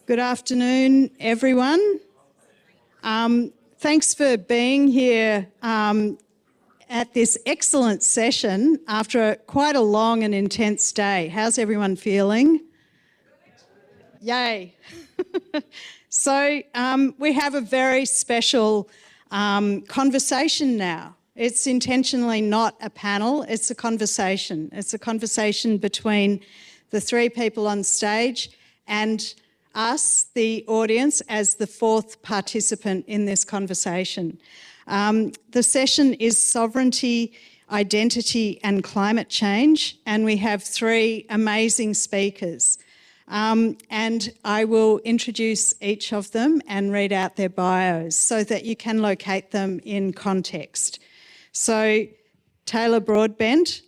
Good afternoon, everyone. Thanks for being here at this excellent session after quite a long and intense day. How's everyone feeling? Yay. So we have a very special conversation now. It's intentionally not a panel, it's a conversation. It's a conversation between the three people on stage and us, the audience, as the fourth participant in this conversation. The session is Sovereignty, Identity and Climate Change, and we have three amazing speakers. And I will introduce each of them and read out their bios so that you can locate them in context. So Taylor Broadbent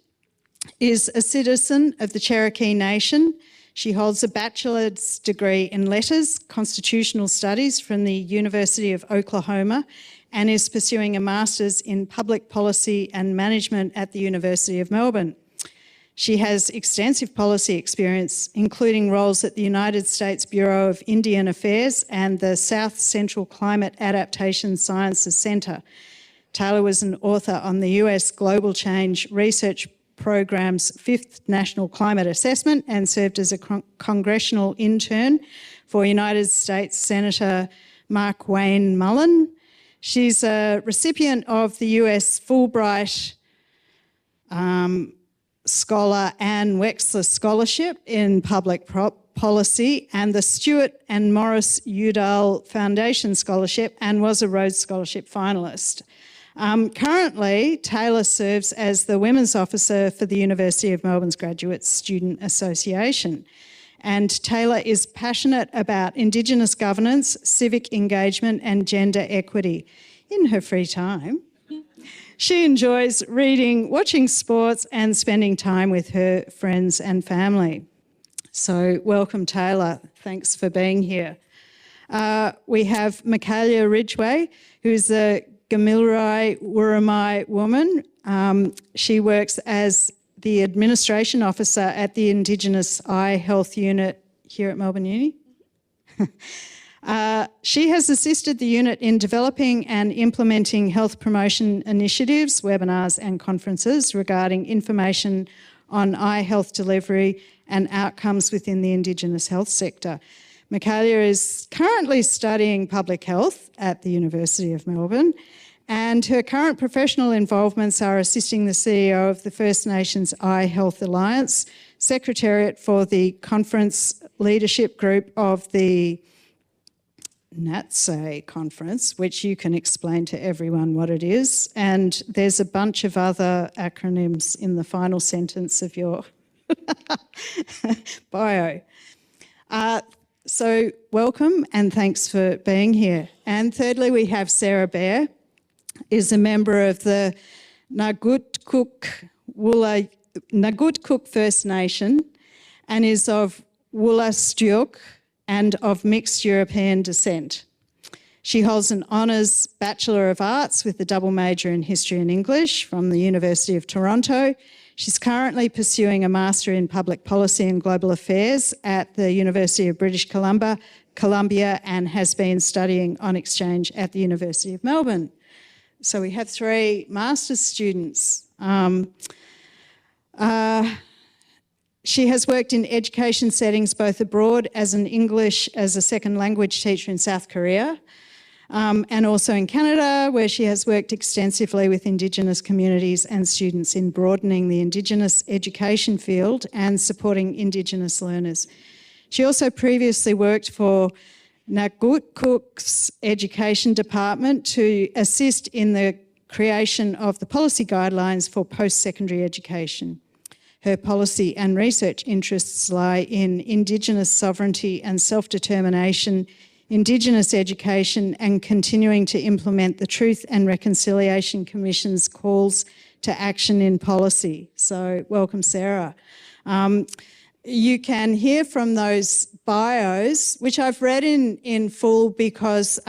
is a citizen of the Cherokee Nation. She holds a bachelor's degree in letters, constitutional studies from the University of Oklahoma, and is pursuing a master's in public policy and management at the University of Melbourne. She has extensive policy experience, including roles at the United States Bureau of Indian Affairs and the South Central Climate Adaptation Sciences Centre. Taylor was an author on the US Global Change Research Program's fifth National Climate Assessment and served as a congressional intern for United States Senator Mark Wayne Mullen. She's a recipient of the US Fulbright Scholar Anne Wexler Scholarship in Public Policy and the Stuart and Morris Udall Foundation Scholarship, and was a Rhodes Scholarship finalist. Currently, Taylor serves as the Women's Officer for the University of Melbourne's Graduate Student Association. And Taylor is passionate about Indigenous governance, civic engagement and gender equity in her free time. She enjoys reading, watching sports and spending time with her friends and family. So welcome, Taylor. Thanks for being here. We have Makkaillah Ridgeway, who's a Gamilaroi Wurrumai woman. She works as the Administration Officer at the Indigenous Eye Health Unit here at Melbourne Uni. She has assisted the unit in developing and implementing health promotion initiatives, webinars and conferences regarding information on eye health delivery and outcomes within the Indigenous health sector. Makkaillah is currently studying public health at the University of Melbourne, and her current professional involvements are assisting the CEO of the First Nations Eye Health Alliance, Secretariat for the Conference Leadership Group of the NATSE conference, which you can explain to everyone what it is, and there's a bunch of other acronyms in the final sentence of your bio. So welcome and thanks for being here. And thirdly, we have Sarah Bear, is a member of the Nagutkuk First Nation and is of Wolastoq and of mixed European descent. She holds an honours Bachelor of Arts with a double major in History and English from the University of Toronto. She's currently pursuing a Master in Public Policy and Global Affairs at the University of British Columbia and has been studying on exchange at the University of Melbourne. So we have three master's students. She has worked in education settings both abroad as an English as a second language teacher in South Korea, and also in Canada, where she has worked extensively with Indigenous communities and students in broadening the Indigenous education field and supporting Indigenous learners. She also previously worked for Nagutkuk's Education Department to assist in the creation of the policy guidelines for post-secondary education. Her policy and research interests lie in Indigenous sovereignty and self-determination, Indigenous education and continuing to implement the Truth and Reconciliation Commission's calls to action in policy. So welcome, Sarah. You can hear from those bios, which I've read in full because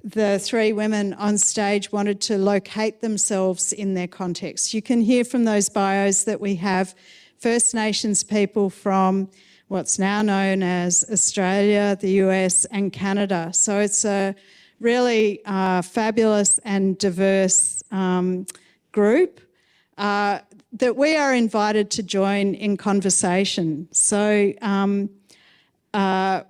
the three women on stage wanted to locate themselves in their context. You can hear from those bios that we have First Nations people from what's now known as Australia, the US and Canada. So it's a really fabulous and diverse group that we are invited to join in conversation. So the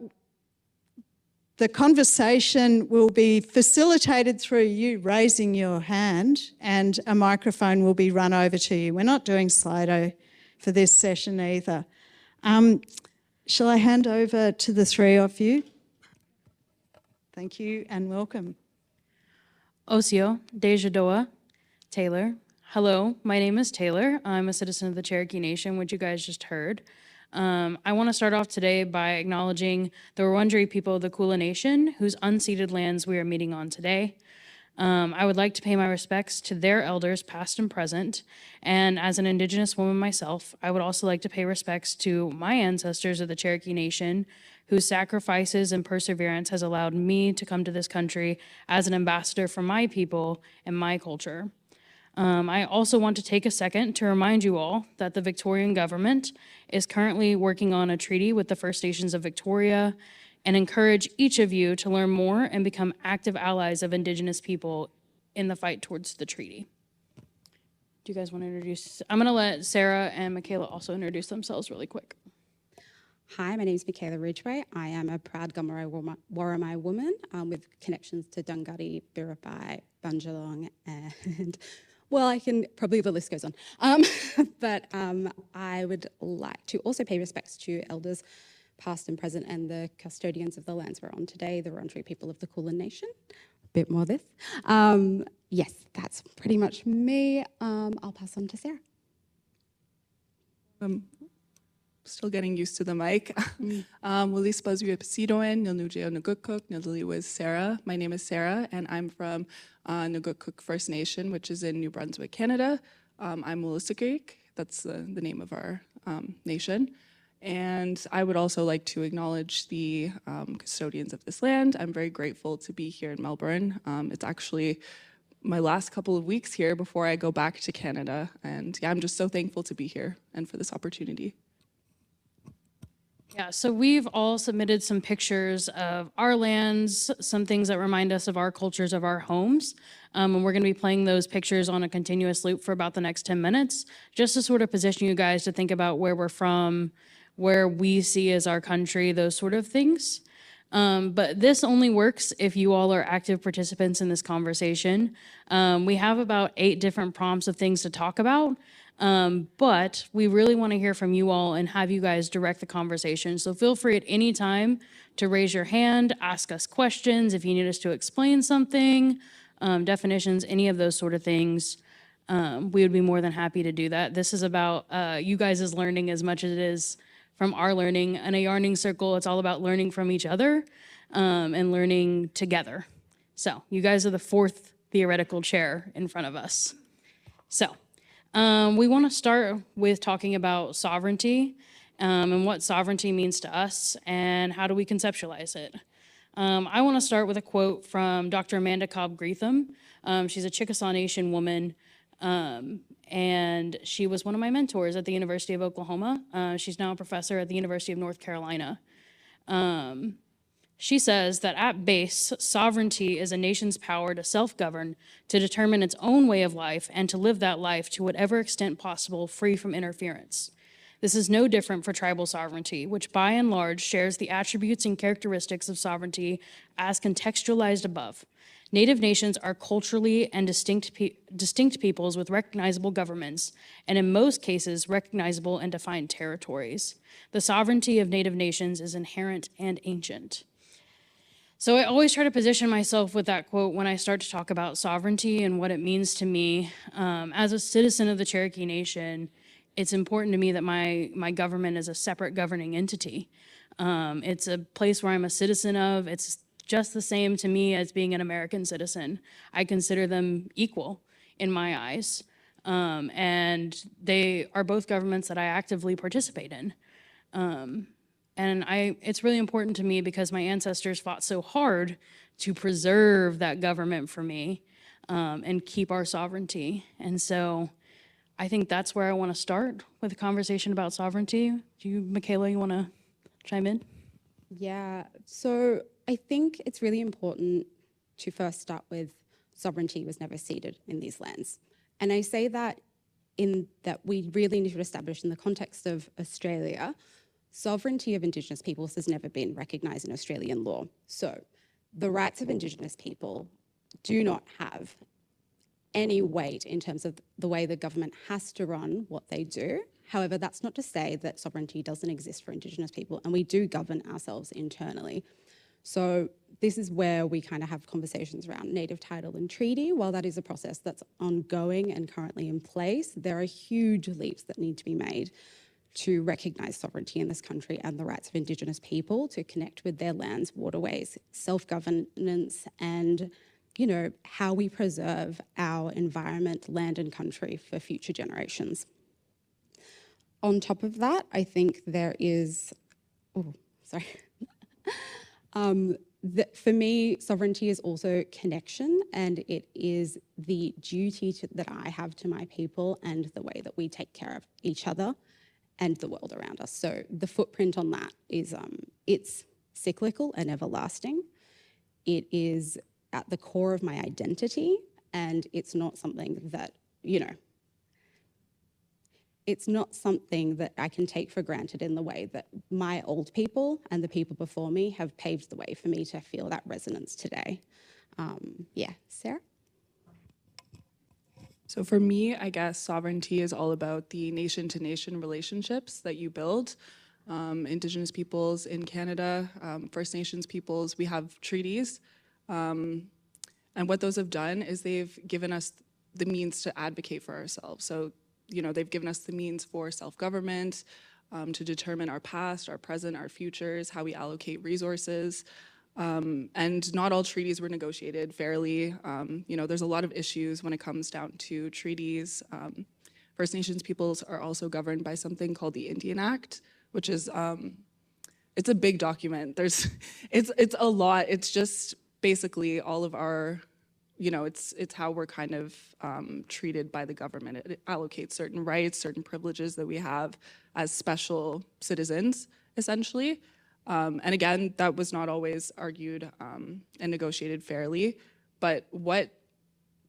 conversation will be facilitated through you raising your hand, and a microphone will be run over to you. We're not doing Slido for this session either. Shall I hand over to the three of you? Thank you and welcome. Osio, Dejadoa, Taylor. Hello, my name is Taylor. I'm a citizen of the Cherokee Nation, which you guys just heard. I want to start off today by acknowledging the Wurundjeri people of the Kulin Nation, whose unceded lands we are meeting on today. I would like to pay my respects to their elders, past and present, and as an Indigenous woman myself, I would also like to pay respects to my ancestors of the Cherokee Nation, whose sacrifices and perseverance has allowed me to come to this country as an ambassador for my people and my culture. I also want to take a second to remind you all that the Victorian government is currently working on a treaty with the First Nations of Victoria, and encourage each of you to learn more and become active allies of Indigenous people in the fight towards the treaty. Do you guys want to introduce? I'm going to let Sarah and Makkaillah also introduce themselves really quick. Hi, my name is Makkaillah Ridgeway. I am a proud Gomeroi Worimi woman with connections to Dunghutti, Biripi, Bundjalung, and well, the list goes on. But I would like to also pay respects to elders past and present and the custodians of the lands we're on today, the Wurundjeri people of the Kulin Nation. A bit more of this. Yes, that's pretty much me. I'll pass on to Sarah. Still getting used to the mic. Willie Spuzzy Psidoin, Nilnujeo Nugukuk, Nililiwis Sarah. My name is Sarah, and I'm from Nugukuk First Nation, which is in New Brunswick, Canada. I'm Wolastoqiyik, that's the name of our nation. And I would also like to acknowledge the custodians of this land. I'm very grateful to be here in Melbourne. It's actually my last couple of weeks here before I go back to Canada. And yeah, I'm just so thankful to be here and for this opportunity. Yeah, so we've all submitted some pictures of our lands, some things that remind us of our cultures, of our homes. And we're going to be playing those pictures on a continuous loop for about the next 10 minutes, just to sort of position you guys to think about where we're from, where we see as our country, those sort of things. But this only works if you all are active participants in this conversation. We have about 8 different prompts of things to talk about. But we really want to hear from you all and have you guys direct the conversation. So feel free at any time to raise your hand, ask us questions if you need us to explain something, definitions, any of those sort of things. We would be more than happy to do that. This is about you guys' learning as much as it is from our learning. In a yarning circle, it's all about learning from each other and learning together. So you guys are the 4th theoretical chair in front of us. So. We want to start with talking about sovereignty and what sovereignty means to us and how do we conceptualize it. I want to start with a quote from Dr. Amanda Cobb Greetham. She's a Chickasaw Nation woman, and she was one of my mentors at the University of Oklahoma. She's now a professor at the University of North Carolina. She says that at base, sovereignty is a nation's power to self-govern, to determine its own way of life, and to live that life to whatever extent possible, free from interference. This is no different for tribal sovereignty, which by and large shares the attributes and characteristics of sovereignty as contextualized above. Native nations are culturally and distinct peoples with recognizable governments, and in most cases, recognizable and defined territories. The sovereignty of Native nations is inherent and ancient. So I always try to position myself with that quote when I start to talk about sovereignty and what it means to me. As a citizen of the Cherokee Nation, it's important to me that my government is a separate governing entity. It's a place where I'm a citizen of. It's just the same to me as being an American citizen. I consider them equal in my eyes. And they are both governments that I actively participate in. And it's really important to me because my ancestors fought so hard to preserve that government for me and keep our sovereignty. And so I think that's where I want to start with a conversation about sovereignty. Do you, Makkaillah, you want to chime in? Yeah, so I think it's really important to first start with sovereignty was never ceded in these lands. And I say that in that we really need to establish in the context of Australia, sovereignty of Indigenous peoples has never been recognised in Australian law. So the rights of Indigenous people do not have any weight in terms of the way the government has to run what they do. However, that's not to say that sovereignty doesn't exist for Indigenous people, and we do govern ourselves internally. So this is where we kind of have conversations around native title and treaty. While that is a process that's ongoing and currently in place, there are huge leaps that need to be made to recognise sovereignty in this country and the rights of Indigenous people to connect with their lands, waterways, self-governance, and how we preserve our environment, land and country for future generations. On top of that, I think there is, for me, sovereignty is also connection, and it is the duty that I have to my people and the way that we take care of each other and the world around us. So the footprint on that is, it's cyclical and everlasting. It is at the core of my identity, and it's not something that, it's not something that I can take for granted in the way that my old people and the people before me have paved the way for me to feel that resonance today. Sarah? So for me, I guess sovereignty is all about the nation-to-nation relationships that you build. Indigenous peoples in Canada, First Nations peoples, we have treaties. And what those have done is they've given us the means to advocate for ourselves. So, they've given us the means for self-government, to determine our past, our present, our futures, how we allocate resources. And not all treaties were negotiated fairly. There's a lot of issues when it comes down to treaties. First Nations peoples are also governed by something called the Indian Act, which is, it's a big document. It's a lot. It's just basically all of our, it's how we're kind of treated by the government. It allocates certain rights, certain privileges that we have as special citizens, essentially. And again, that was not always argued and negotiated fairly. But what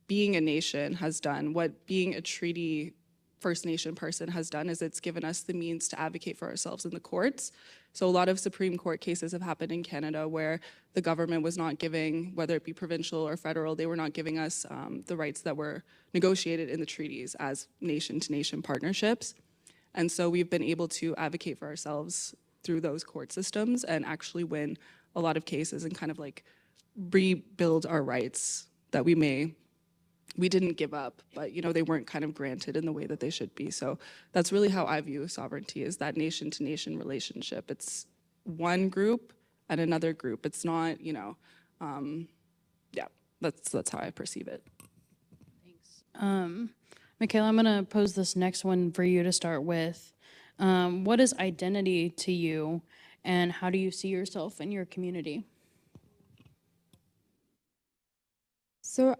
being a nation has done, what being a treaty First Nation person has done, is it's given us the means to advocate for ourselves in the courts. So a lot of Supreme Court cases have happened in Canada where the government was not giving, whether it be provincial or federal, they were not giving us the rights that were negotiated in the treaties as nation-to-nation partnerships. And so we've been able to advocate for ourselves through those court systems and actually win a lot of cases and kind of like rebuild our rights that we didn't give up, but they weren't kind of granted in the way that they should be. So that's really how I view sovereignty, is that nation-to-nation relationship. It's one group and another group. It's not, that's how I perceive it. Thanks. Makkaillah, I'm gonna pose this next one for you to start with. What is identity to you, and how do you see yourself in your community? So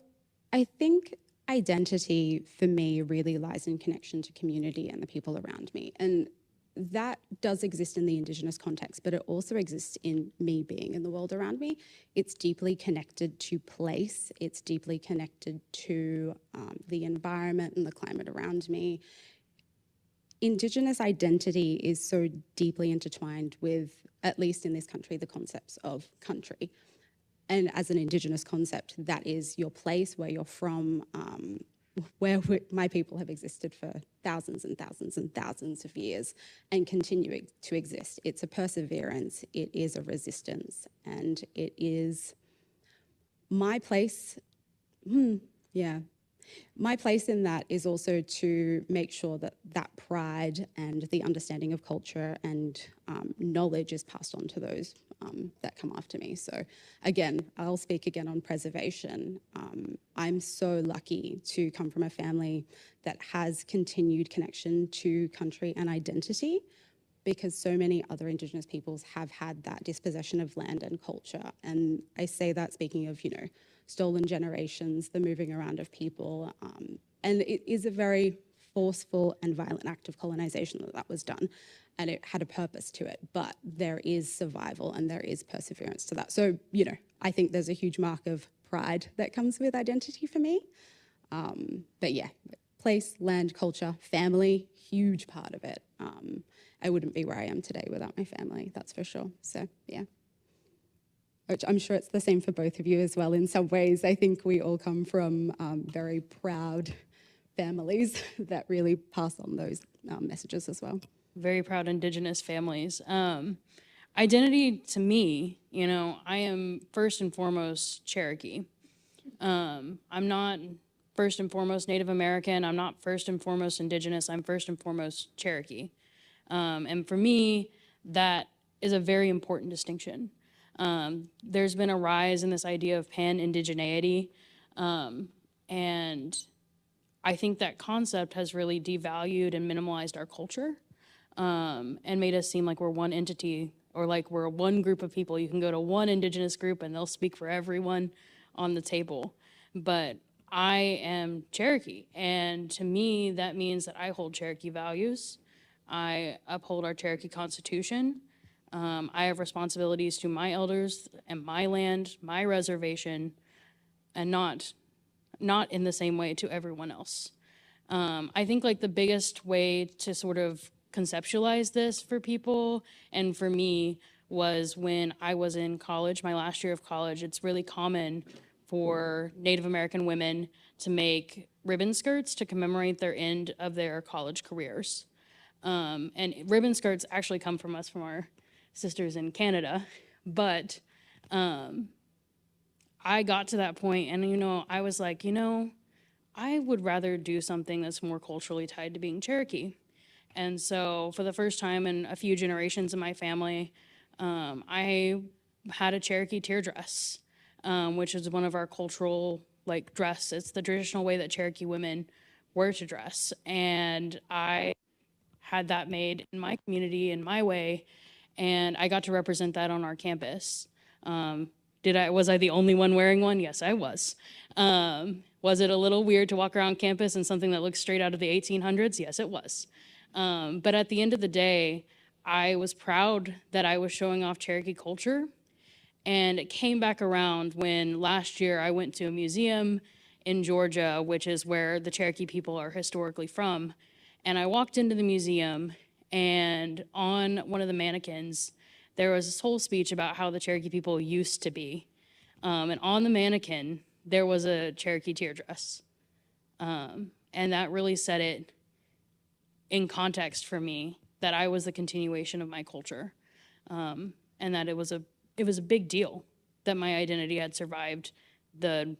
I think identity for me really lies in connection to community and the people around me. And that does exist in the Indigenous context, but it also exists in me being in the world around me. It's deeply connected to place. It's deeply connected to the environment and the climate around me. Indigenous identity is so deeply intertwined with, at least in this country, the concepts of country. And as an Indigenous concept, that is your place, where you're from, my people have existed for thousands and thousands and thousands of years and continue to exist. It's a perseverance, it is a resistance, and it is my place. My place in that is also to make sure that that pride and the understanding of culture and knowledge is passed on to those that come after me. So again, I'll speak again on preservation. I'm so lucky to come from a family that has continued connection to country and identity, because so many other Indigenous peoples have had that dispossession of land and culture. And I say that speaking of, stolen generations, the moving around of people. And it is a very forceful and violent act of colonization that was done. and it had a purpose to it, but there is survival and there is perseverance to that. So, you know, I think there's a huge mark of pride that comes with identity for me. But yeah, place, land, culture, family, huge part of it. I wouldn't be where I am today without my family, that's for sure. So yeah. Which I'm sure it's the same for both of you as well in some ways. I think we all come from very proud families that really pass on those messages as well. Very proud Indigenous families. Identity to me, you know, I am first and foremost Cherokee. I'm not first and foremost Native American. I'm not first and foremost Indigenous. I'm first and foremost Cherokee. And for me, that is a very important distinction. There's been a rise in this idea of pan-indigeneity, and I think that concept has really devalued and minimalized our culture, and made us seem like we're one entity, or like we're one group of people. You can go to one Indigenous group and they'll speak for everyone on the table. But I am Cherokee, and to me, that means that I hold Cherokee values. I uphold our Cherokee Constitution. I have responsibilities to my elders and my land, my reservation, and not in the same way to everyone else. I think like the biggest way to sort of conceptualize this for people and for me was when I was in college, my last year of college. It's really common for Native American women to make ribbon skirts to commemorate their end of their college careers. And ribbon skirts actually come from us, from our sisters in Canada. But I got to that point and, you know, I was like, you know, I would rather do something that's more culturally tied to being Cherokee. And so for the first time in a few generations in my family, I had a Cherokee tear dress, which is one of our cultural like dress. It's the traditional way that Cherokee women wear to dress. And I had that made in my community, in my way, and I got to represent that on our campus. Was I the only one wearing one? Yes, I was. Was it a little weird to walk around campus in something that looks straight out of the 1800s? Yes, it was. But at the end of the day, I was proud that I was showing off Cherokee culture. And it came back around when last year I went to a museum in Georgia, which is where the Cherokee people are historically from. And I walked into the museum, and on one of the mannequins, there was this whole speech about how the Cherokee people used to be. And on the mannequin, there was a Cherokee tear dress. And that really set it in context for me that I was the continuation of my culture. And that it was a big deal that my identity had survived the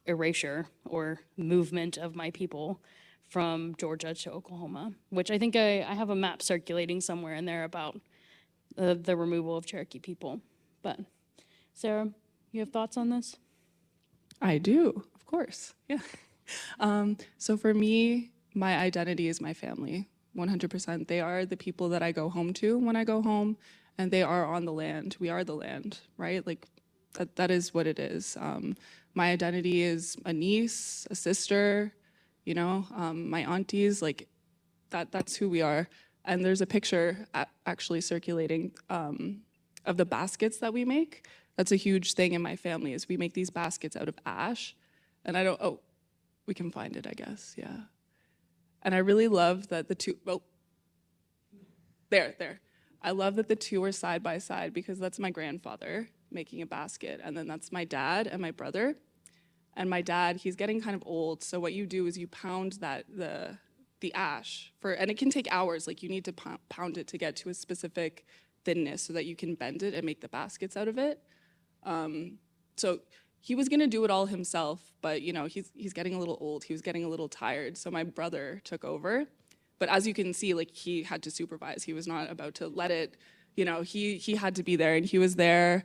erasure or movement of my people from Georgia to Oklahoma, which I think I have a map circulating somewhere in there about the removal of Cherokee people. But Sarah, you have thoughts on this? I do, of course, yeah. So for me, my identity is my family, 100%. They are the people that I go home to when I go home, and they are on the land. We are the land, right? Like that is what it is. My identity is a niece, a sister, you know, my aunties, like that's who we are. And there's a picture actually circulating of the baskets that we make. That's a huge thing in my family, is we make these baskets out of ash. And we can find it, I guess, yeah. And I really love that the two, there. I love that the two are side by side, because that's my grandfather making a basket, and then that's my dad and my brother. And my dad, he's getting kind of old, so what you do is you pound the ash and it can take hours. Like, you need to pound it to get to a specific thinness so that you can bend it and make the baskets out of it. So he was gonna do it all himself, but you know, he's getting a little old. He was getting a little tired, so my brother took over. But as you can see, like, he had to supervise. He was not about to let it, you know, he had to be there, and he was there.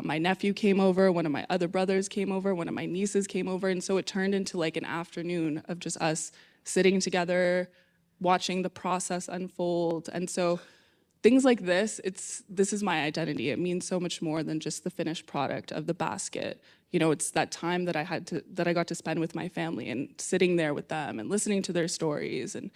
My nephew came over, one of my other brothers came over, one of my nieces came over, and so it turned into like an afternoon of just us sitting together, watching the process unfold. And so things like this is my identity. It means so much more than just the finished product of the basket. You know, it's that time that I got to spend with my family and sitting there with them and listening to their stories and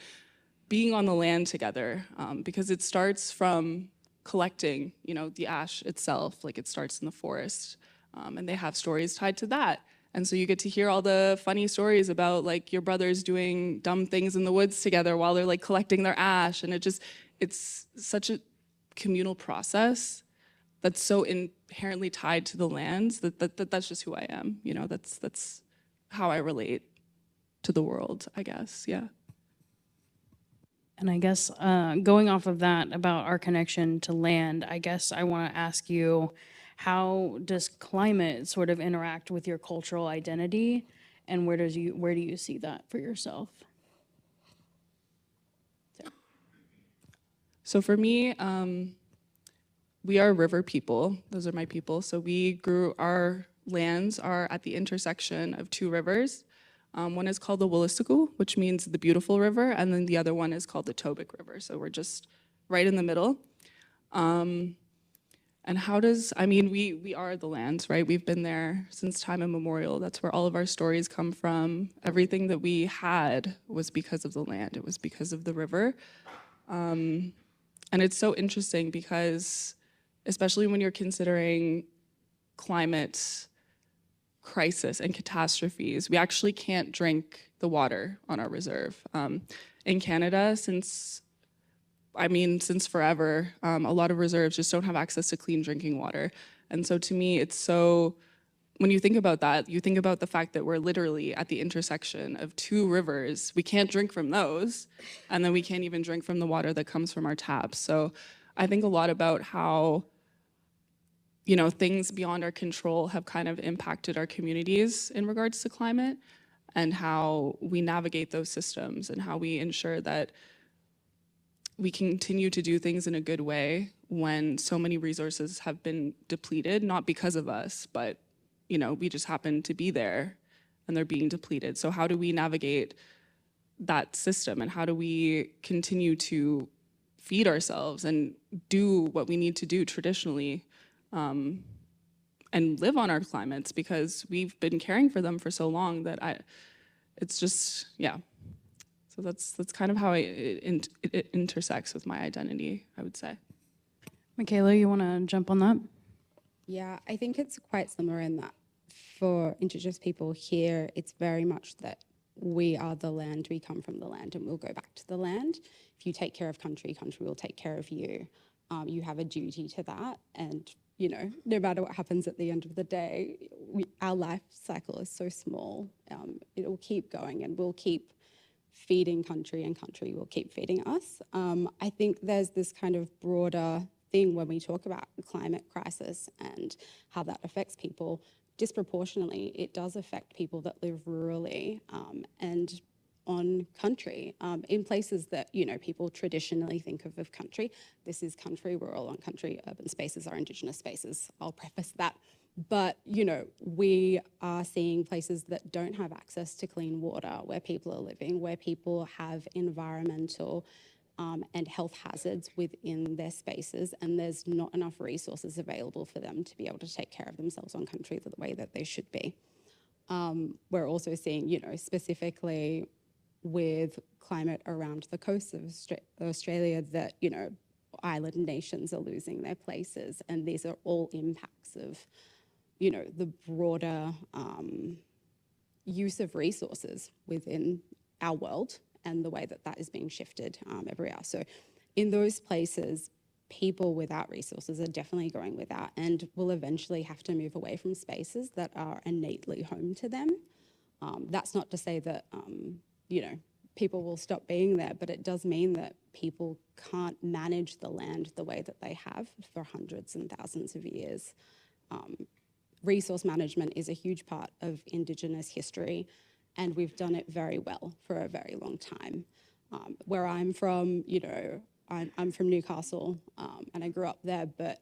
being on the land together, because it starts from collecting, the ash itself, like it starts in the forest, and they have stories tied to that. And so you get to hear all the funny stories about like your brothers doing dumb things in the woods together while they're like collecting their ash. And it's such a communal process that's so inherently tied to the lands that's just who I am. That's how I relate to the world, I guess. Yeah. And I guess going off of that about our connection to land, I guess I want to ask you, how does climate sort of interact with your cultural identity, and where do you see that for yourself? So for me, we are river people. Those are my people. So our lands are at the intersection of two rivers. One is called the Wolastoqey, which means the beautiful river, and then the other one is called the Tobic River. So we're just right in the middle. And we are the lands, right? We've been there since time immemorial. That's where all of our stories come from. Everything that we had was because of the land. It was because of the river. And it's so interesting because, especially when you're considering climate crisis and catastrophes, we actually can't drink the water on our reserve. In Canada, since forever, a lot of reserves just don't have access to clean drinking water. And so to me, when you think about that, you think about the fact that we're literally at the intersection of two rivers. We can't drink from those, and then we can't even drink from the water that comes from our taps. So I think a lot about how things beyond our control have kind of impacted our communities in regards to climate, and how we navigate those systems and how we ensure that we continue to do things in a good way when so many resources have been depleted, not because of us, but we just happen to be there and they're being depleted. So how do we navigate that system, and how do we continue to feed ourselves and do what we need to do traditionally, and live on our climates, because we've been caring for them for so long that it's just, yeah. So that's kind of how it intersects with my identity, I would say. Makkaillah, you want to jump on that? Yeah, I think it's quite similar in that for Indigenous people here, it's very much that we are the land, we come from the land, and we'll go back to the land. If you take care of country, country will take care of you. You have a duty to that, and no matter what happens at the end of the day, our life cycle is so small. It will keep going, and we'll keep feeding country, and country will keep feeding us. I think there's this kind of broader thing when we talk about the climate crisis and how that affects people. Disproportionately, it does affect people that live rurally and on country, in places that people traditionally think of country. This is country, we're all on country. Urban spaces are Indigenous spaces. I'll preface that. But we are seeing places that don't have access to clean water, where people are living, where people have environmental and health hazards within their spaces, and there's not enough resources available for them to be able to take care of themselves on country the way that they should be. We're also seeing, specifically with climate around the coast of Australia, that, island nations are losing their places, and these are all impacts of, the broader use of resources within our world, and the way that that is being shifted everywhere. So in those places, people without resources are definitely going without, and will eventually have to move away from spaces that are innately home to them. That's not to say that, people will stop being there, but it does mean that people can't manage the land the way that they have for hundreds and thousands of years. Resource management is a huge part of Indigenous history, and we've done it very well for a very long time. Where I'm from, I'm from Newcastle, and I grew up there, but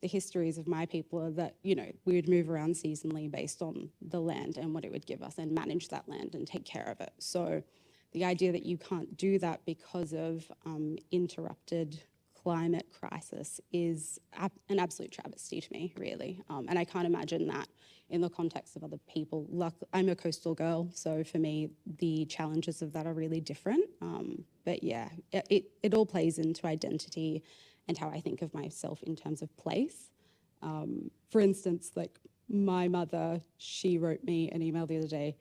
the histories of my people are that, we would move around seasonally based on the land and what it would give us, and manage that land and take care of it. So the idea that you can't do that because of interrupted climate crisis is an absolute travesty to me, really. And I can't imagine that in the context of other people. I'm a coastal girl, so for me, the challenges of that are really different. But yeah, it all plays into identity and how I think of myself in terms of place. For instance, like my mother, she wrote me an email the other day.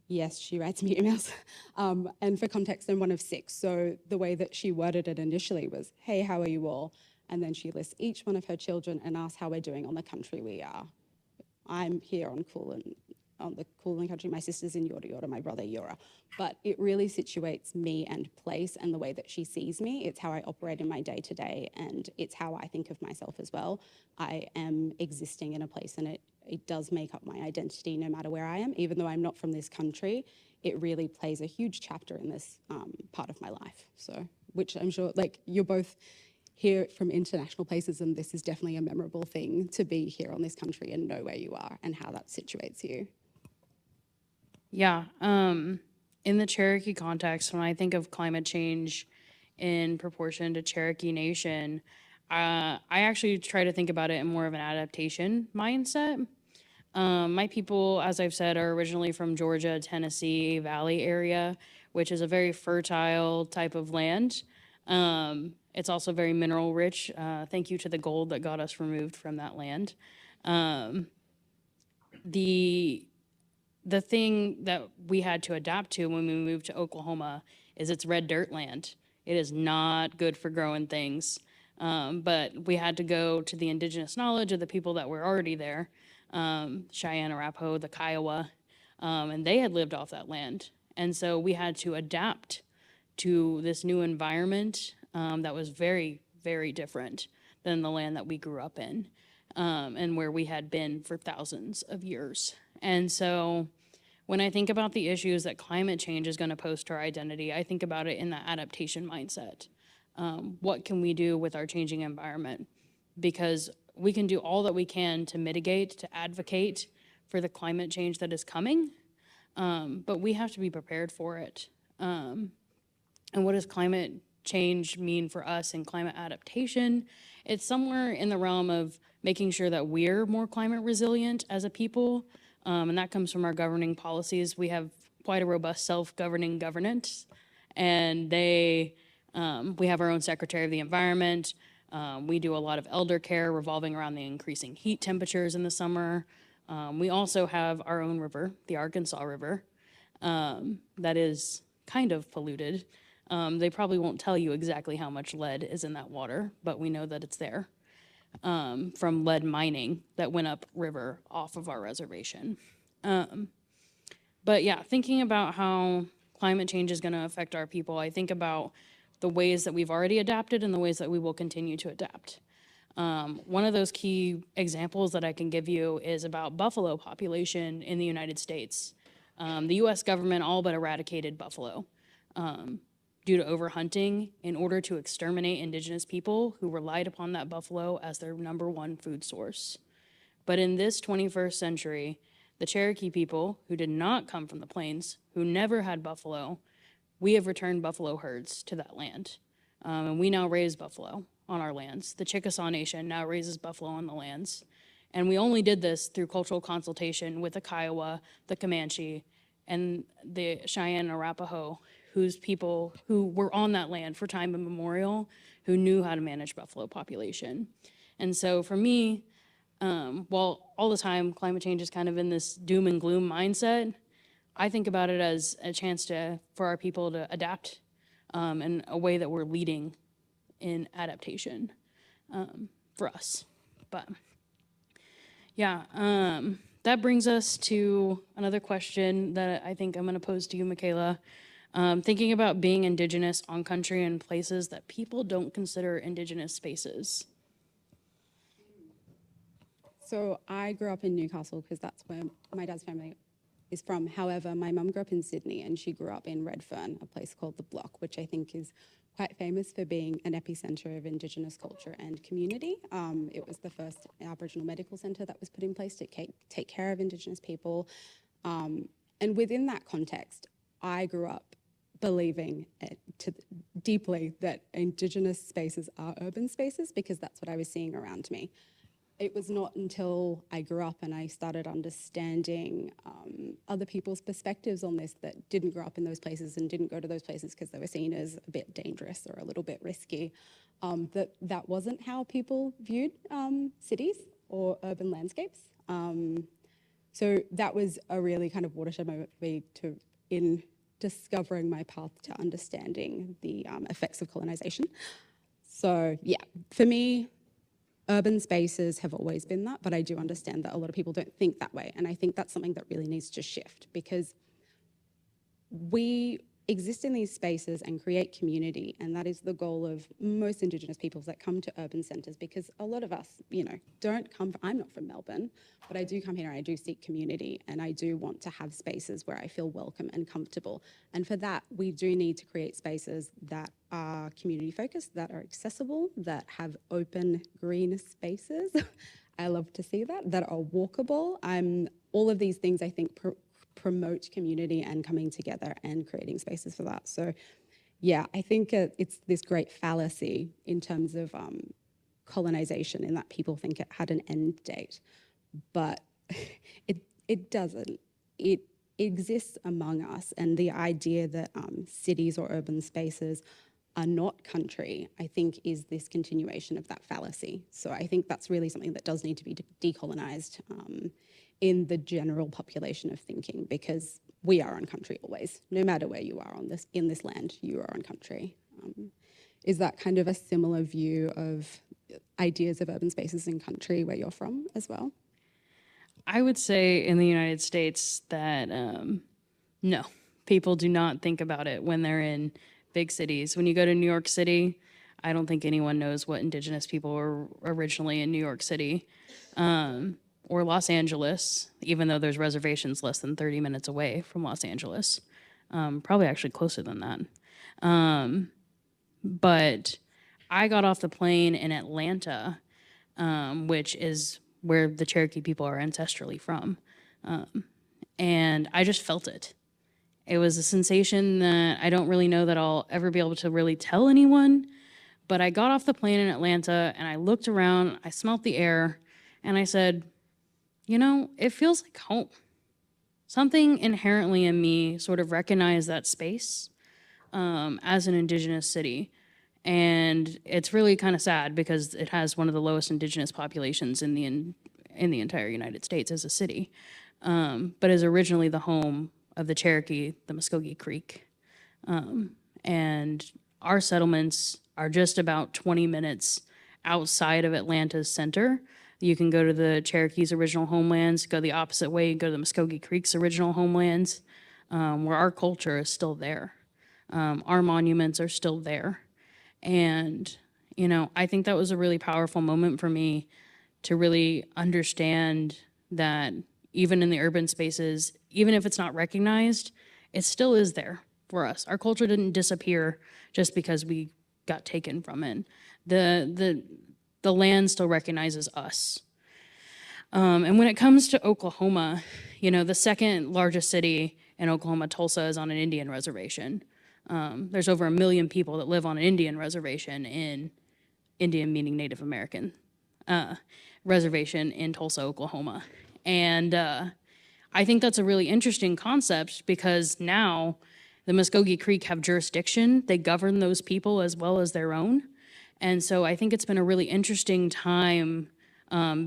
Yes, she writes me emails. And for context, I'm one of 6. So the way that she worded it initially was, hey, how are you all? And then she lists each one of her children and asks how we're doing on the country we are. I'm here on the Kulin country, my sister's in Yorta Yorta, my brother Yura. But it really situates me and place and the way that she sees me. It's how I operate in my day-to-day, and it's how I think of myself as well. I am existing in a place, and it does make up my identity no matter where I am. Even though I'm not from this country, it really plays a huge chapter in this part of my life. So, which I'm sure, like, you're both here from international places, and this is definitely a memorable thing to be here on this country and know where you are and how that situates you. Yeah, in the Cherokee context, when I think of climate change in proportion to Cherokee Nation, I actually try to think about it in more of an adaptation mindset. My people, as I've said, are originally from Georgia, Tennessee Valley area, which is a very fertile type of land. It's also very mineral rich. Thank you to the gold that got us removed from that land. The thing that we had to adapt to when we moved to Oklahoma is it's red dirt land. It is not good for growing things. But we had to go to the indigenous knowledge of the people that were already there, Cheyenne, Arapaho, the Kiowa, and they had lived off that land. And so we had to adapt to this new environment that was very, very different than the land that we grew up in, and where we had been for thousands of years. And so when I think about the issues that climate change is going to pose to our identity, I think about it in that adaptation mindset. What can we do with our changing environment? Because we can do all that we can to mitigate, to advocate for the climate change that is coming, but we have to be prepared for it. And what does climate change mean for us in climate adaptation? It's somewhere in the realm of making sure that we're more climate resilient as a people, and that comes from our governing policies. We have quite a robust self-governing governance, and we have our own Secretary of the Environment. We do a lot of elder care revolving around the increasing heat temperatures in the summer. We also have our own river, the Arkansas River, that is kind of polluted. They probably won't tell you exactly how much lead is in that water, but we know that it's there from lead mining that went up river off of our reservation. But yeah, thinking about how climate change is going to affect our people, I think about the ways that we've already adapted and the ways that we will continue to adapt. One of those key examples that I can give you is about buffalo population in the United States. The US government all but eradicated buffalo due to overhunting in order to exterminate indigenous people who relied upon that buffalo as their #1 food source. But in this 21st century, the Cherokee people, who did not come from the plains, who never had buffalo, we have returned buffalo herds to that land. And we now raise buffalo on our lands. The Chickasaw Nation now raises buffalo on the lands. And we only did this through cultural consultation with the Kiowa, the Comanche, and the Cheyenne and Arapaho, whose people who were on that land for time immemorial, who knew how to manage buffalo population. And so for me, while all the time climate change is kind of in this doom and gloom mindset, I think about it as a chance for our people to adapt in a way that we're leading in adaptation for us. But yeah, that brings us to another question that I think I'm going to pose to you, Makkaillah. Thinking about being Indigenous on country and places that people don't consider Indigenous spaces. So I grew up in Newcastle because that's where my dad's family is from. However, my mum grew up in Sydney and she grew up in Redfern, a place called The Block, which I think is quite famous for being an epicentre of Indigenous culture and community. It was the first Aboriginal medical centre that was put in place to take care of Indigenous people. And within that context, I grew up believing deeply that Indigenous spaces are urban spaces, because that's what I was seeing around me. It was not until I grew up and I started understanding other people's perspectives on this that didn't grow up in those places and didn't go to those places because they were seen as a bit dangerous or a little bit risky, that wasn't how people viewed cities or urban landscapes. So that was a really kind of watershed moment for me in discovering my path to understanding the effects of colonization. So yeah, for me, urban spaces have always been that, but I do understand that a lot of people don't think that way. And I think that's something that really needs to shift, because we exist in these spaces and create community, and that is the goal of most Indigenous peoples that come to urban centres, because a lot of us, don't come, I'm not from Melbourne, but I do come here and I do seek community, and I do want to have spaces where I feel welcome and comfortable. And for that, we do need to create spaces that are community focused, that are accessible, that have open green spaces. I love to see that are walkable. All of these things I think promote community and coming together and creating spaces for that. So yeah, I think it's this great fallacy in terms of colonization, in that people think it had an end date, but it doesn't. It exists among us, and the idea that cities or urban spaces are not country, I think, is this continuation of that fallacy. So I think that's really something that does need to be decolonized in the general population of thinking, because we are on country always. No matter where you are in this land, you are on country. Is that kind of a similar view of ideas of urban spaces in country where you're from as well? I would say in the United States that no, people do not think about it when they're in big cities. When you go to New York City, I don't think anyone knows what Indigenous people were originally in New York City. Or Los Angeles, even though there's reservations less than 30 minutes away from Los Angeles. Probably actually closer than that. But I got off the plane in Atlanta, which is where the Cherokee people are ancestrally from. And I just felt it. It was a sensation that I don't really know that I'll ever be able to really tell anyone. But I got off the plane in Atlanta and I looked around, I smelt the air, and I said, it feels like home. Something inherently in me sort of recognized that space as an Indigenous city. And it's really kind of sad because it has one of the lowest Indigenous populations in the entire United States as a city, but is originally the home of the Cherokee, the Muskogee Creek. And our settlements are just about 20 minutes outside of Atlanta's center. You can go to the Cherokee's original homelands, go the opposite way, go to the Muskogee Creek's original homelands, where our culture is still there. Our monuments are still there. And, I think that was a really powerful moment for me to really understand that even in the urban spaces, even if it's not recognized, it still is there for us. Our culture didn't disappear just because we got taken from it. The land still recognizes us. And when it comes to Oklahoma, the second largest city in Oklahoma, Tulsa, is on an Indian reservation. There's over 1 million people that live on an Indian reservation Indian meaning Native American, reservation in Tulsa, Oklahoma. And I think that's a really interesting concept, because now the Muskogee Creek have jurisdiction. They govern those people as well as their own. And so I think it's been a really interesting time,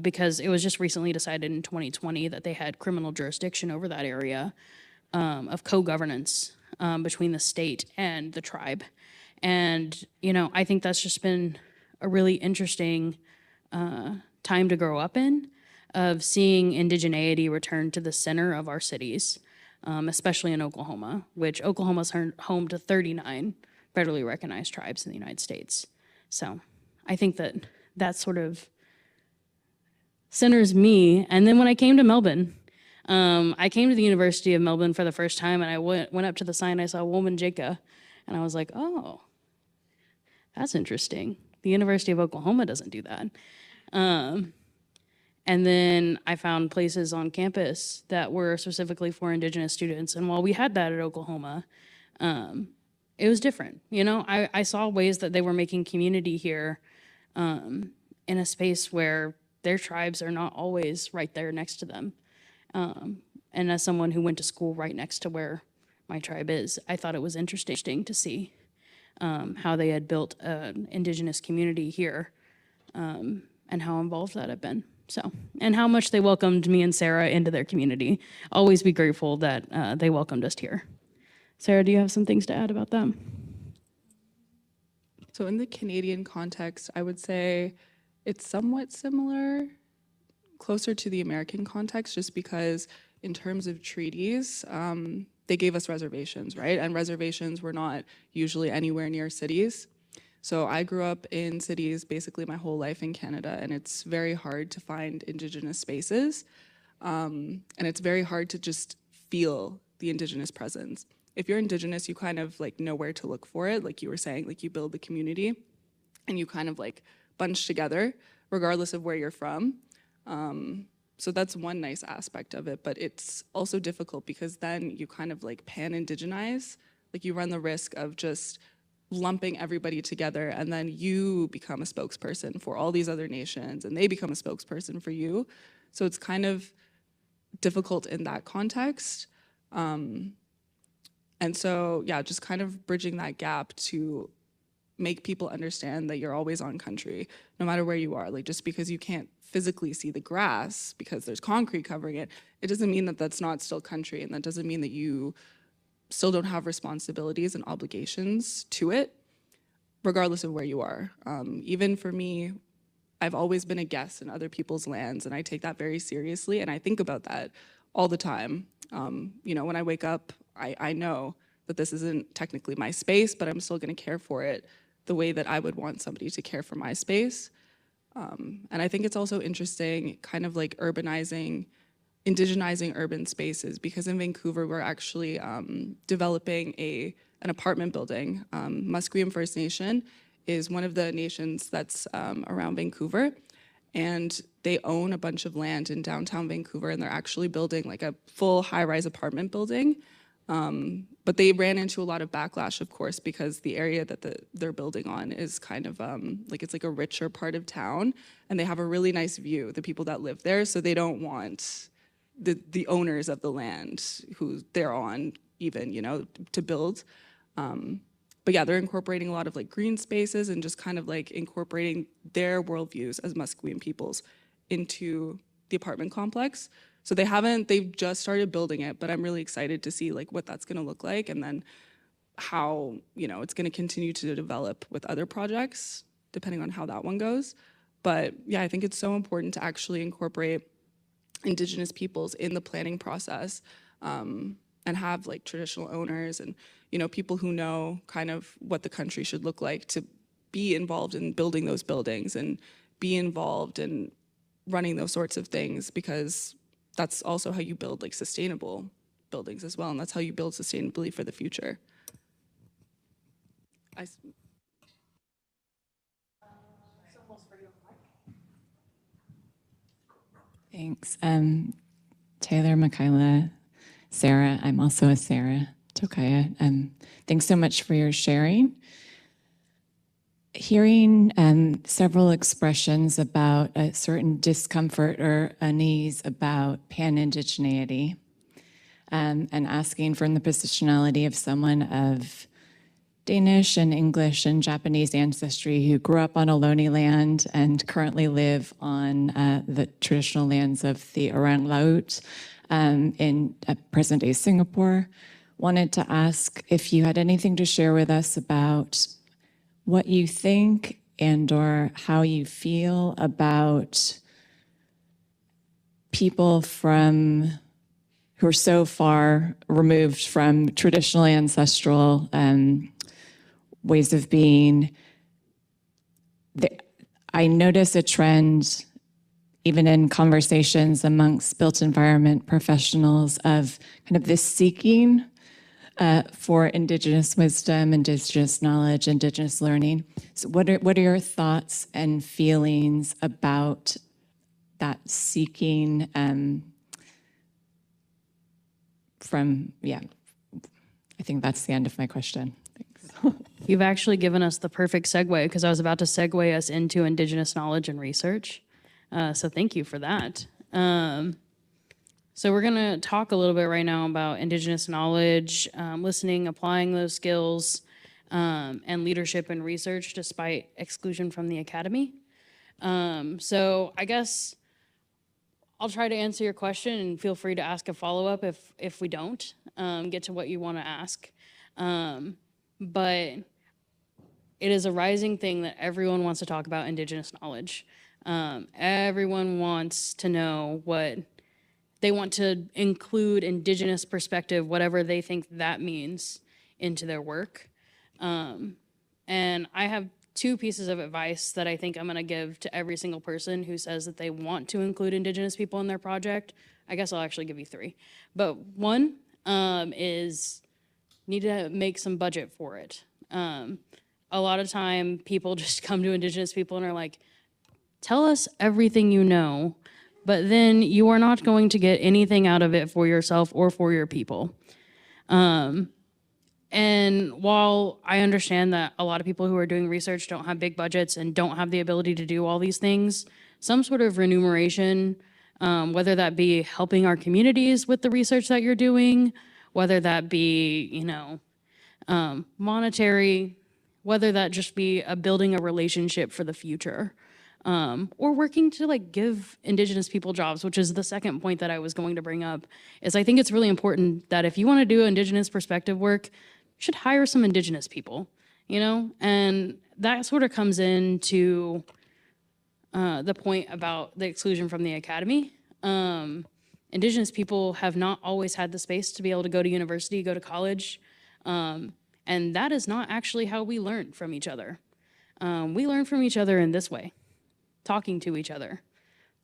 because it was just recently decided in 2020 that they had criminal jurisdiction over that area of co-governance between the state and the tribe. And, I think that's just been a really interesting time to grow up in, of seeing indigeneity return to the center of our cities, especially in Oklahoma, which Oklahoma's home to 39 federally recognized tribes in the United States. So I think that sort of centers me. And then when I came to Melbourne, I came to the University of Melbourne for the first time, and I went up to the sign, I saw Woman Jika, and I was like, oh, that's interesting. The University of Oklahoma doesn't do that. And then I found places on campus that were specifically for Indigenous students. And while we had that at Oklahoma, it was different. You know, I saw ways that they were making community here in a space where their tribes are not always right there next to them. And as someone who went to school right next to where my tribe is, I thought it was interesting to see how they had built an Indigenous community here and how involved that had been. So, and how much they welcomed me and Sarah into their community. Always be grateful that they welcomed us here. Sarah, do you have some things to add about them? So in the Canadian context, I would say it's somewhat similar, closer to the American context, just because in terms of treaties, they gave us reservations, right? And reservations were not usually anywhere near cities. So I grew up in cities basically my whole life in Canada, and it's very hard to find Indigenous spaces. And it's very hard to just feel the Indigenous presence. If you're Indigenous, you kind of like know where to look for it. Like you were saying, like you build the community and you kind of like bunch together regardless of where you're from. So that's one nice aspect of it, but it's also difficult because then you kind of like pan-indigenize, like you run the risk of just lumping everybody together and then you become a spokesperson for all these other nations and they become a spokesperson for you. So it's kind of difficult in that context. And so, yeah, just kind of bridging that gap to make people understand that you're always on country, no matter where you are. Like just because you can't physically see the grass because there's concrete covering it, it doesn't mean that that's not still country, and that doesn't mean that you still don't have responsibilities and obligations to it, regardless of where you are. Even for me, I've always been a guest in other people's lands, and I take that very seriously, and I think about that all the time. You know, when I wake up, I know that this isn't technically my space, but I'm still gonna care for it the way that I would want somebody to care for my space. And I think it's also interesting, kind of like indigenizing urban spaces, because in Vancouver, we're actually developing an apartment building. Musqueam First Nation is one of the nations that's around Vancouver, and they own a bunch of land in downtown Vancouver, and they're actually building like a full high-rise apartment building. But they ran into a lot of backlash, of course, because the area that they're building on is kind of like it's like a richer part of town, and they have a really nice view, the people that live there, so they don't want the owners of the land who they're on even, you know, to build. But yeah, they're incorporating a lot of like green spaces and just kind of like incorporating their worldviews as Musqueam peoples into the apartment complex. So they've just started building it, but I'm really excited to see like what that's gonna look like, and then how, you know, it's gonna continue to develop with other projects, depending on how that one goes. But yeah, I think it's so important to actually incorporate Indigenous peoples in the planning process, and have like traditional owners and, you know, people who know kind of what the country should look like to be involved in building those buildings and be involved in running those sorts of things, because that's also how you build like sustainable buildings as well, and that's how you build sustainability for the future. Thanks. Taylor, Makkaillah, Sarah. I'm also a Sarah, Tokaya. Thanks so much for your sharing. Hearing several expressions about a certain discomfort or unease about pan-indigeneity, and asking from the positionality of someone of Danish and English and Japanese ancestry who grew up on Ohlone land and currently live on the traditional lands of the Orang Laut in present-day Singapore. Wanted to ask if you had anything to share with us about what you think and or how you feel about people who are so far removed from traditional ancestral ways of being. I notice a trend, even in conversations amongst built environment professionals, of kind of this seeking for Indigenous wisdom, Indigenous knowledge, Indigenous learning. So what are your thoughts and feelings about that seeking I think that's the end of my question. Thanks. You've actually given us the perfect segue, because I was about to segue us into Indigenous knowledge and research. So thank you for that. So we're going to talk a little bit right now about Indigenous knowledge, listening, applying those skills, and leadership and research despite exclusion from the academy. So I guess I'll try to answer your question, and feel free to ask a follow-up if we don't get to what you want to ask. But it is a rising thing that everyone wants to talk about Indigenous knowledge. Everyone wants to know what they want to include Indigenous perspective, whatever they think that means, into their work. And I have two pieces of advice that I think I'm going to give to every single person who says that they want to include Indigenous people in their project. I guess I'll actually give you three. But one is need to make some budget for it. A lot of time people just come to Indigenous people and are like, tell us everything you know, but then you are not going to get anything out of it for yourself or for your people. And while I understand that a lot of people who are doing research don't have big budgets and don't have the ability to do all these things, some sort of remuneration, whether that be helping our communities with the research that you're doing, whether that be, monetary, whether that just be building a relationship for the future, or working to give Indigenous people jobs, which is the second point that I was going to bring up, is I think it's really important that if you want to do Indigenous perspective work, you should hire some Indigenous people, and that sort of comes into the point about the exclusion from the academy. Indigenous people have not always had the space to be able to go to university, go to college, and that is not actually how we learn from each other. We learn from each other in this way, talking to each other,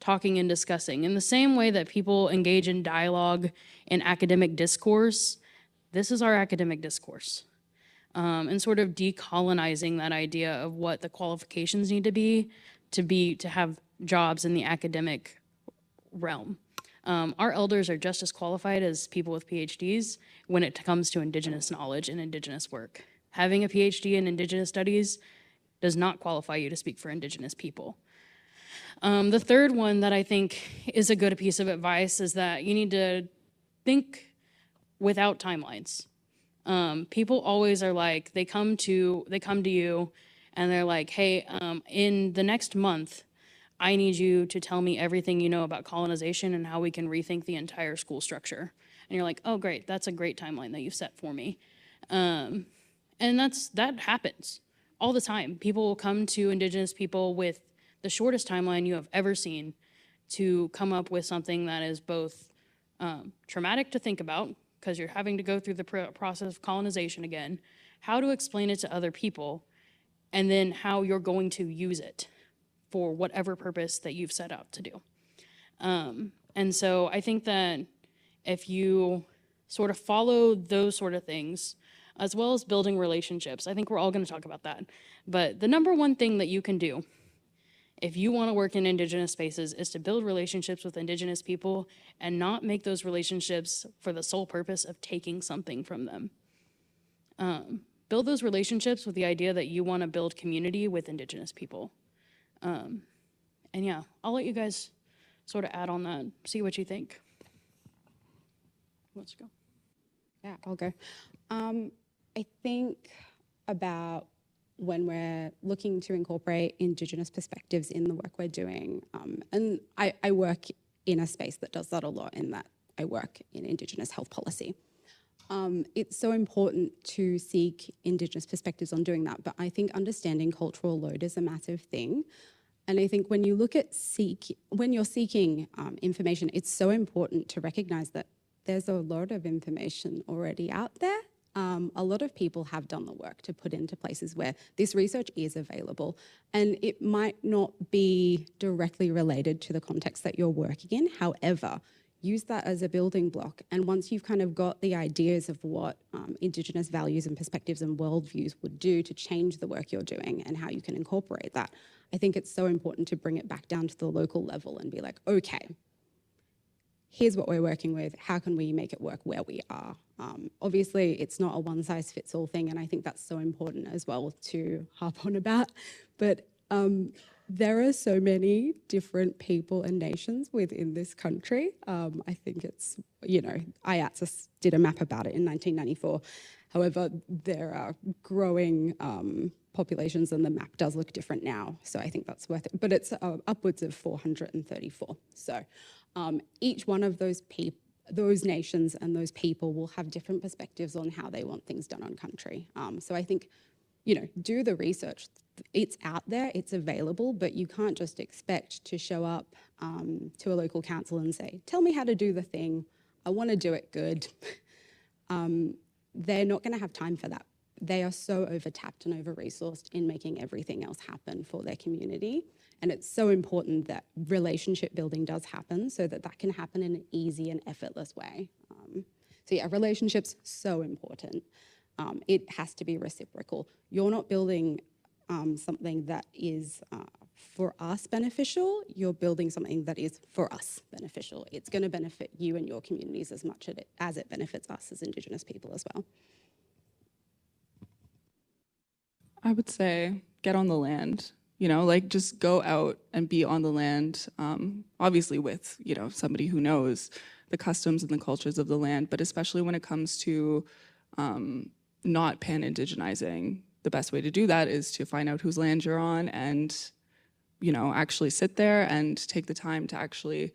talking and discussing. In the same way that people engage in dialogue and academic discourse, this is our academic discourse. And sort of decolonizing that idea of what the qualifications need to be to have jobs in the academic realm. Our elders are just as qualified as people with PhDs when it comes to Indigenous knowledge and Indigenous work. Having a PhD in Indigenous studies does not qualify you to speak for Indigenous people. The third one that I think is a good piece of advice is that you need to think without timelines. People always are like, they come to you and they're like, hey, in the next month, I need you to tell me everything you know about colonization and how we can rethink the entire school structure. And you're like, oh, great, that's a great timeline that you've set for me. And that happens all the time. People will come to Indigenous people with the shortest timeline you have ever seen to come up with something that is both traumatic to think about, because you're having to go through the process of colonization again, how to explain it to other people, and then how you're going to use it for whatever purpose that you've set out to do. And so I think that if you sort of follow those sort of things, as well as building relationships, I think we're all going to talk about that. But the number one thing that you can do if you want to work in Indigenous spaces is to build relationships with Indigenous people and not make those relationships for the sole purpose of taking something from them. Build those relationships with the idea that you want to build community with Indigenous people. And yeah, I'll let you guys sort of add on that, see what you think. Let's go. Yeah, I'll go. I think about when we're looking to incorporate Indigenous perspectives in the work we're doing. And I work in a space that does that a lot, in that I work in Indigenous health policy. It's so important to seek Indigenous perspectives on doing that, but I think understanding cultural load is a massive thing. And I think when you look at when you're seeking information, it's so important to recognize that there's a lot of information already out there. A lot of people have done the work to put into places where this research is available, and it might not be directly related to the context that you're working in. However, use that as a building block. And once you've kind of got the ideas of what Indigenous values and perspectives and worldviews would do to change the work you're doing and how you can incorporate that, I think it's so important to bring it back down to the local level and be like, okay, here's what we're working with. How can we make it work where we are? Obviously, it's not a one-size-fits-all thing, and I think that's so important as well to harp on about. But there are so many different people and nations within this country. I think it's, IATSIS did a map about it in 1994. However, there are growing populations and the map does look different now. So I think that's worth it. But it's upwards of 434. So each one of those nations and those people will have different perspectives on how they want things done on country. So I think, do the research. It's out there, it's available, but you can't just expect to show up to a local council and say, tell me how to do the thing. I want to do it good. They're not going to have time for that. They are so overtapped and over-resourced in making everything else happen for their community. And it's so important that relationship building does happen so that that can happen in an easy and effortless way. So yeah, relationships, so important. It has to be reciprocal. You're not building something that is for us beneficial, you're building something that is for us beneficial. It's going to benefit you and your communities as much as it benefits us as Indigenous people as well. I would say get on the land, just go out and be on the land, obviously with, somebody who knows the customs and the cultures of the land, but especially when it comes to not pan-indigenizing, the best way to do that is to find out whose land you're on and, actually sit there and take the time to actually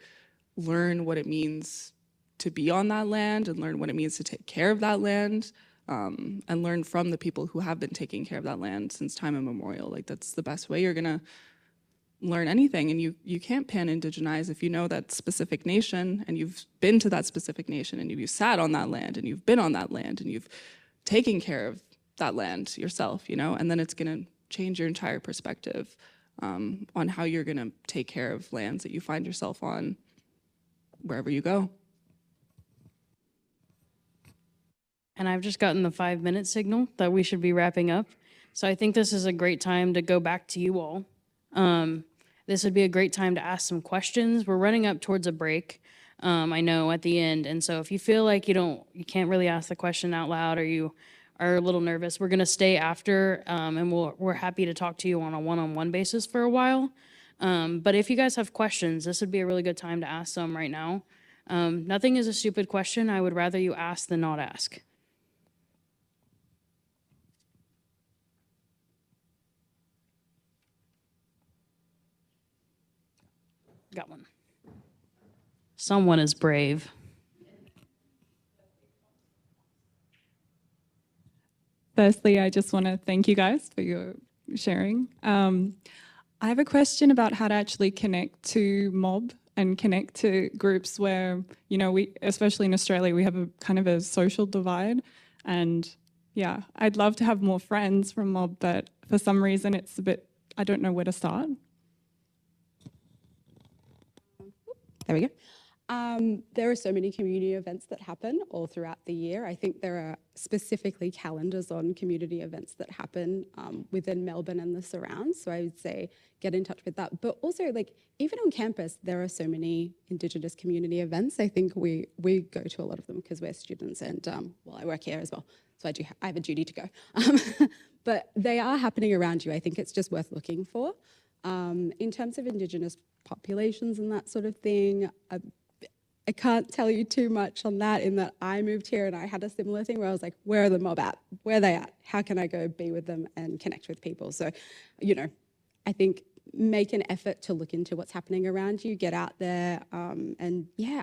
learn what it means to be on that land and learn what it means to take care of that land. And learn from the people who have been taking care of that land since time immemorial. Like, that's the best way you're gonna learn anything. And you can't pan-indigenize if you know that specific nation and you've been to that specific nation and you've sat on that land and you've been on that land and you've taken care of that land yourself, and then it's gonna change your entire perspective on how you're gonna take care of lands that you find yourself on wherever you go. And I've just gotten the 5-minute signal that we should be wrapping up. So I think this is a great time to go back to you all. This would be a great time to ask some questions. We're running up towards a break, I know, at the end. And so if you feel like you can't really ask the question out loud or you are a little nervous, we're gonna stay after and we're happy to talk to you on a one-on-one basis for a while. But if you guys have questions, this would be a really good time to ask them right now. Nothing is a stupid question. I would rather you ask than not ask. Got one. Someone is brave. Firstly, I just want to thank you guys for your sharing. I have a question about how to actually connect to mob and connect to groups where, we, especially in Australia, we have a kind of a social divide. And yeah, I'd love to have more friends from mob, but for some reason it's a bit, I don't know where to start. There we go. There are so many community events that happen all throughout the year. I think there are specifically calendars on community events that happen within Melbourne and the surrounds. So I would say get in touch with that. But also, even on campus, there are so many Indigenous community events. I think we go to a lot of them because we're students and, I work here as well. So I have a duty to go. But they are happening around you. I think it's just worth looking for. In terms of Indigenous populations and that sort of thing, I can't tell you too much on that in that I moved here and I had a similar thing where I was like, where are the mob at? Where are they at? How can I go be with them and connect with people? So, I think make an effort to look into what's happening around you, get out there. And yeah,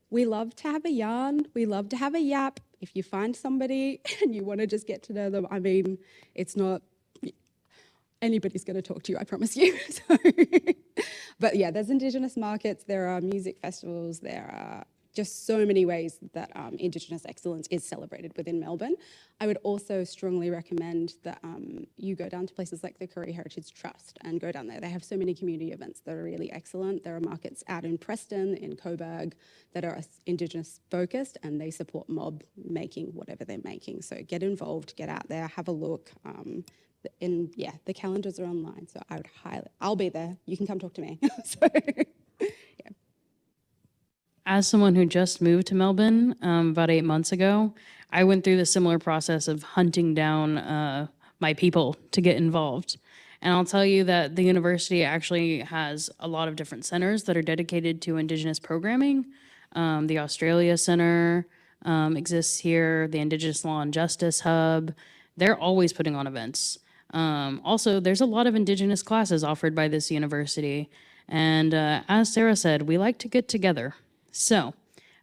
we love to have a yarn. We love to have a yap. If you find somebody and you want to just get to know them, it's not, anybody's going to talk to you, I promise you. So, but yeah, there's Indigenous markets, there are music festivals, there are just so many ways that Indigenous excellence is celebrated within Melbourne. I would also strongly recommend that you go down to places like the Koori Heritage Trust and go down there. They have so many community events that are really excellent. There are markets out in Preston, in Coburg, that are Indigenous focused and they support mob making whatever they're making. So get involved, get out there, have a look. And yeah, the calendars are online, so I would I'll be there. You can come talk to me. So, yeah. as someone who just moved to Melbourne about 8 months ago, I went through the similar process of hunting down my people to get involved. And I'll tell you that the university actually has a lot of different centers that are dedicated to Indigenous programming. The Australia Center exists here, the Indigenous Law and Justice Hub. They're always putting on events. Also, there's a lot of Indigenous classes offered by this university. And as Sarah said, we like to get together. So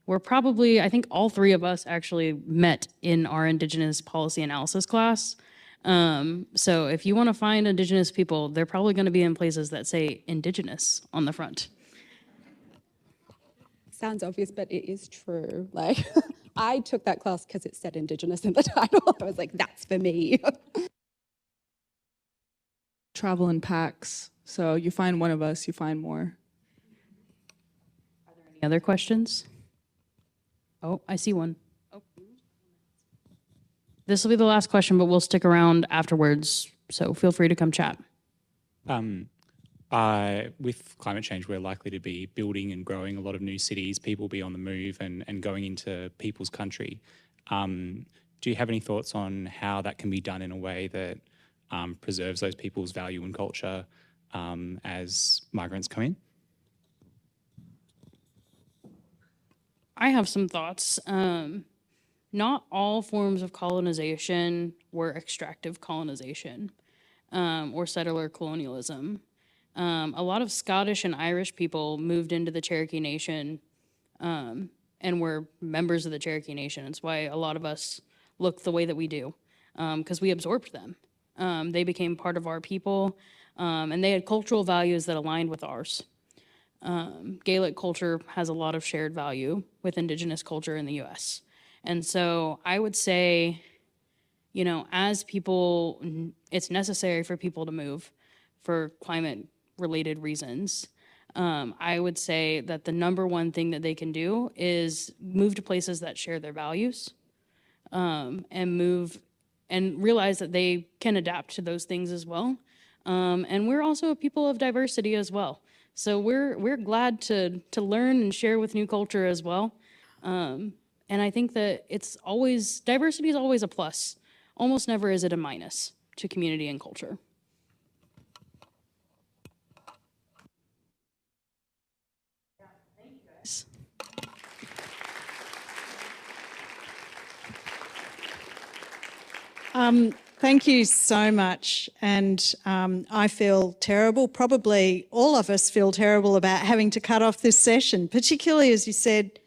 we're probably, I think all three of us actually met in our Indigenous policy analysis class. So if you want to find Indigenous people, they're probably going to be in places that say Indigenous on the front. Sounds obvious, but it is true. Like, I took that class because it said Indigenous in the title. I was like, that's for me. Travel in packs. So you find one of us, you find more. Any other questions? Oh, I see one. Oh. This will be the last question, but we'll stick around afterwards, so feel free to come chat. With climate change, we're likely to be building and growing a lot of new cities. People will be on the move and going into people's country. Do you have any thoughts on how that can be done in a way that preserves those people's value and culture as migrants come in? I have some thoughts. Not all forms of colonization were extractive colonization or settler colonialism. A lot of Scottish and Irish people moved into the Cherokee Nation and were members of the Cherokee Nation. It's why a lot of us look the way that we do, because we absorbed them. They became part of our people, and they had cultural values that aligned with ours. Gaelic culture has a lot of shared value with Indigenous culture in the US. And so I would say, you know, as people, it's necessary for people to move for climate-related reasons. I would say that the number one thing that they can do is move to places that share their values, and move and realize that they can adapt to those things as well. And we're also a people of diversity as well. So we're glad to learn and share with new culture as well. And I think that diversity is always a plus. Almost never is it a minus to community and culture. Thank you guys. Thank you so much. And I feel terrible. Probably all of us feel terrible about having to cut off this session, particularly as you said,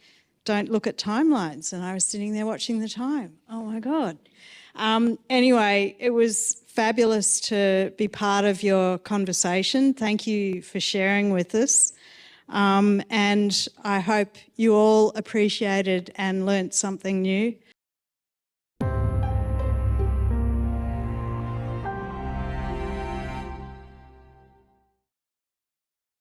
don't look at timelines. And I was sitting there watching the time. Oh my God. Anyway, it was fabulous to be part of your conversation. Thank you for sharing with us. And I hope you all appreciated and learnt something new.